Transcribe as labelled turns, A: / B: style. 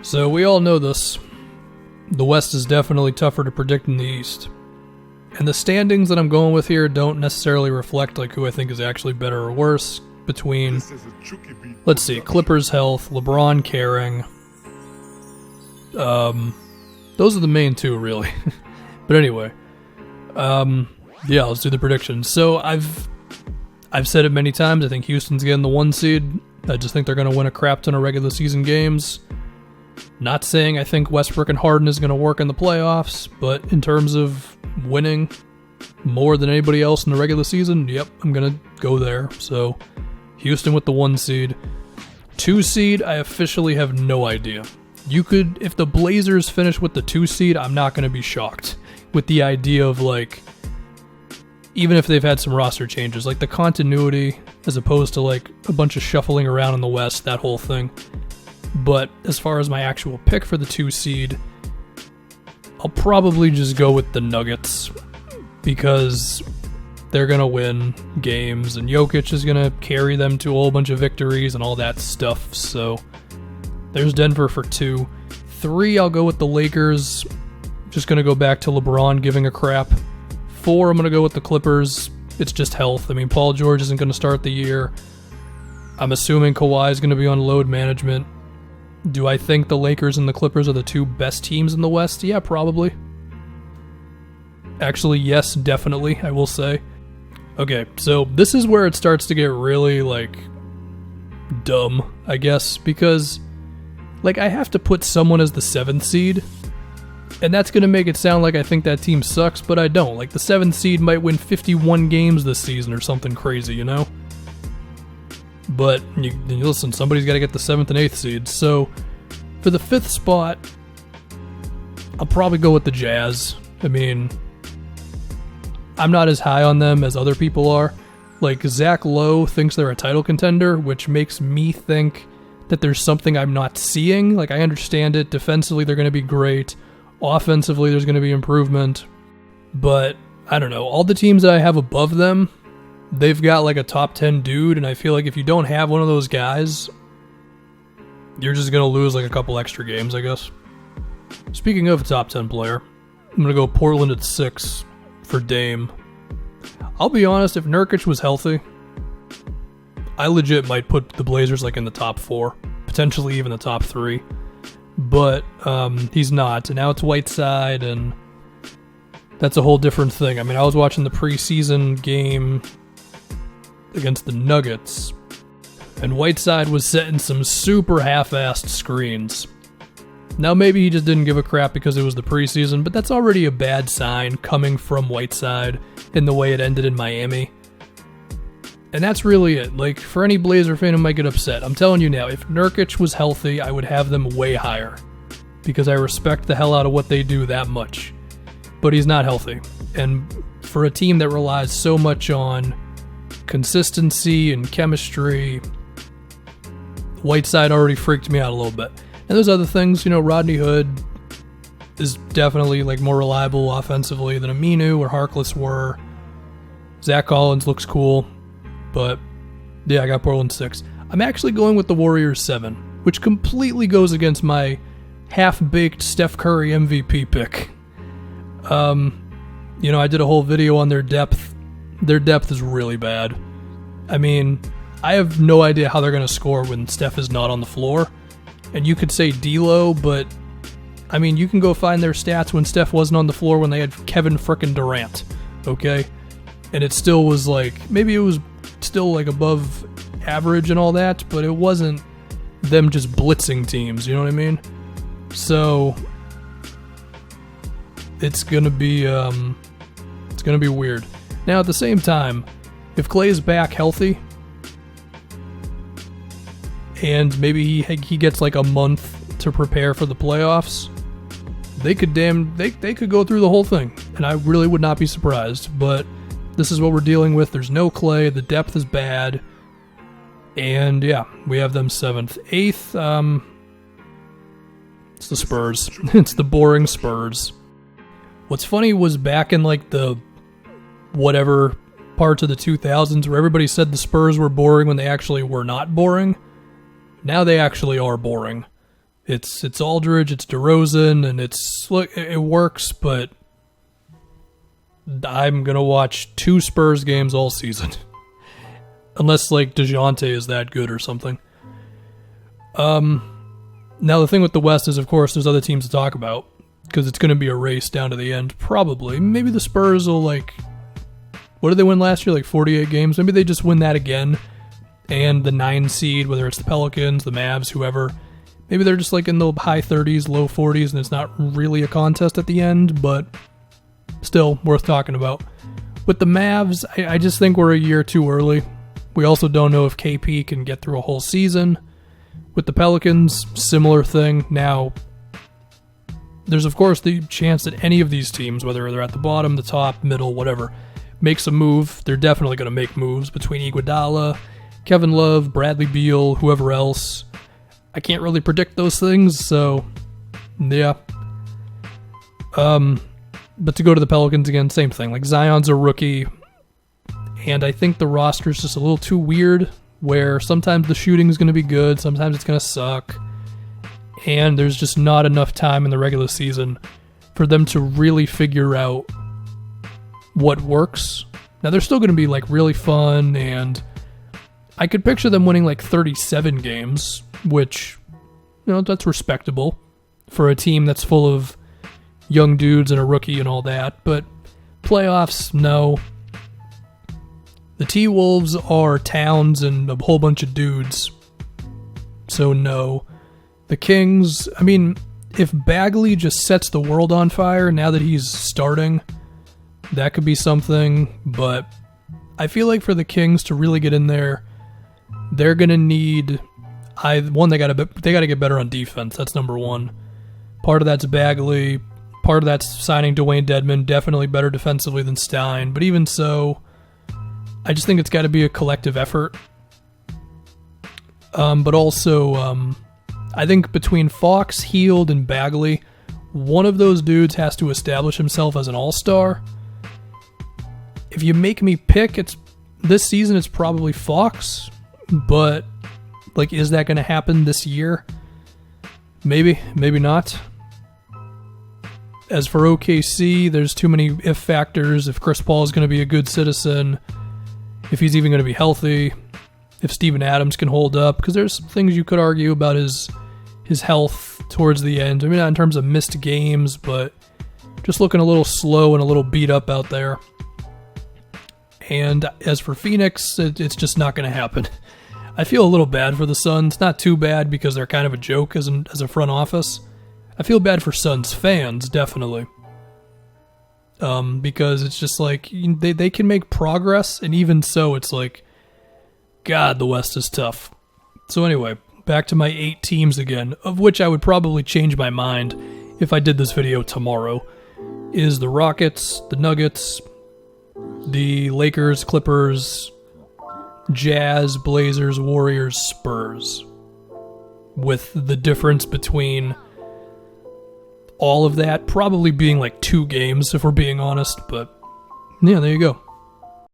A: So we all know this. The West is definitely tougher to predict than the East. And the standings that I'm going with here don't necessarily reflect like who I think is actually better or worse between, let's see, Clippers health, LeBron caring. Those are the main two, really. But anyway, yeah, let's do the predictions. So I've said it many times. I think Houston's getting the 1 seed. I just think they're going to win a crap ton of regular season games. Not saying I think Westbrook and Harden is going to work in the playoffs, but in terms of winning more than anybody else in the regular season, yep, I'm going to go there. So Houston with the 1 seed. 2 seed, I officially have no idea. You could, if the Blazers finish with the 2 seed, I'm not going to be shocked with the idea of like, even if they've had some roster changes, like the continuity as opposed to like a bunch of shuffling around in the West, that whole thing. But as far as my actual pick for the 2 seed, I'll probably just go with the Nuggets because they're going to win games and Jokic is going to carry them to a whole bunch of victories and all that stuff. So there's Denver for 2. 3, I'll go with the Lakers. Just going to go back to LeBron giving a crap. 4, I'm going to go with the Clippers. It's just health. I mean, Paul George isn't going to start the year. I'm assuming Kawhi is going to be on load management. Do I think the Lakers and the Clippers are the 2 best teams in the West? Yeah, probably. Actually, yes, definitely, I will say. Okay, so this is where it starts to get really, like, dumb, I guess, because, like, I have to put someone as the 7th seed, and that's going to make it sound like I think that team sucks, but I don't. Like, the 7th seed might win 51 games this season or something crazy, you know? But, you listen, somebody's got to get the 7th and 8th seeds. So, for the 5th spot, I'll probably go with the Jazz. I mean, I'm not as high on them as other people are. Like, Zach Lowe thinks they're a title contender, which makes me think that there's something I'm not seeing. Like, I understand it. Defensively, they're going to be great. Offensively, there's going to be improvement. But, I don't know. All the teams that I have above them, they've got like a top 10 dude, and I feel like if you don't have one of those guys, you're just going to lose like a couple extra games, I guess. Speaking of a top 10 player, I'm going to go Portland at 6 for Dame. I'll be honest, if Nurkic was healthy, I legit might put the Blazers like in the top 4, potentially even the top 3. But he's not, and now it's Whiteside, and that's a whole different thing. I mean, I was watching the preseason game against the Nuggets, and Whiteside was setting some super half-assed screens. Now, maybe he just didn't give a crap because it was the preseason, but that's already a bad sign coming from Whiteside in the way it ended in Miami. And that's really it. Like, for any Blazer fan who might get upset, I'm telling you now, if Nurkic was healthy, I would have them way higher because I respect the hell out of what they do that much. But he's not healthy. And for a team that relies so much on consistency and chemistry, Whiteside already freaked me out a little bit. And there's other things, you know, Rodney Hood is definitely like more reliable offensively than Aminu or Harkless were. Zach Collins looks cool, but yeah, I got Portland 6. I'm actually going with the Warriors 7, which completely goes against my half-baked Steph Curry MVP pick. You know, I did a whole video on their depth. Their depth is really bad. I mean, I have no idea how they're going to score when Steph is not on the floor. And you could say D'Lo, but I mean, you can go find their stats when Steph wasn't on the floor when they had Kevin frickin' Durant, okay? And it still was like, maybe it was still like above average and all that, but it wasn't them just blitzing teams, you know what I mean? So it's gonna be weird. Now at the same time, if Klay's back healthy, and maybe he gets like a month to prepare for the playoffs, they could go through the whole thing, and I really would not be surprised. But this is what we're dealing with. There's no Klay, the depth is bad, and yeah, we have them 7th. 8th, it's the Spurs. It's the boring Spurs. What's funny was back in like the whatever parts of the 2000s where everybody said the Spurs were boring when they actually were not boring. Now they actually are boring. It's Aldridge, it's DeRozan, and it works, but I'm going to watch 2 Spurs games all season. Unless, like, DeJounte is that good or something. Now, the thing with the West is, of course, there's other teams to talk about, because it's going to be a race down to the end, probably. Maybe the Spurs will, like... What did they win last year? Like 48 games? Maybe they just win that again. And the 9 seed, whether it's the Pelicans, the Mavs, whoever, maybe they're just like in the high 30s, low 40s, and it's not really a contest at the end, but still worth talking about. With the Mavs, I just think we're a year too early. We also don't know if KP can get through a whole season. With the Pelicans, similar thing. Now, there's of course the chance that any of these teams, whether they're at the bottom, the top, middle, whatever, makes a move. They're definitely going to make moves between Iguodala, Kevin Love, Bradley Beal, whoever else. I can't really predict those things, so yeah. But to go to the Pelicans again, same thing. Like, Zion's a rookie, and I think the roster's just a little too weird, where sometimes the shooting is going to be good, sometimes it's going to suck, and there's just not enough time in the regular season for them to really figure out what works. Now, they're still going to be, like, really fun, and I could picture them winning, like, 37 games, which, you know, that's respectable for a team that's full of young dudes and a rookie and all that, but playoffs, no. The T-Wolves are Towns and a whole bunch of dudes, so no. The Kings, I mean, if Bagley just sets the world on fire now that he's starting, that could be something, but I feel like for the Kings to really get in there, they're going to need, they got to get better on defense. That's number one. Part of that's Bagley. Part of that's signing Dwayne Dedmon, definitely better defensively than Stein. But even so, I just think it's got to be a collective effort. But also, I think between Fox, Hield, and Bagley, one of those dudes has to establish himself as an all-star. If you make me pick, this season it's probably Fox. But, like, is that going to happen this year? Maybe, maybe not. As for OKC, there's too many if factors. If Chris Paul is going to be a good citizen, if he's even going to be healthy, if Steven Adams can hold up, because there's some things you could argue about his health towards the end. I mean, not in terms of missed games, but just looking a little slow and a little beat up out there. And as for Phoenix, it's just not going to happen. I feel a little bad for the Suns. Not too bad because they're kind of a joke as a front office. I feel bad for Suns fans, definitely. Because it's just like, they can make progress, and even so, it's like, God, the West is tough. So anyway, back to my 8 teams again, of which I would probably change my mind if I did this video tomorrow, is the Rockets, the Nuggets, the Lakers, Clippers, Jazz, Blazers, Warriors, Spurs. With the difference between all of that probably being like 2 games, if we're being honest, but yeah, there you go.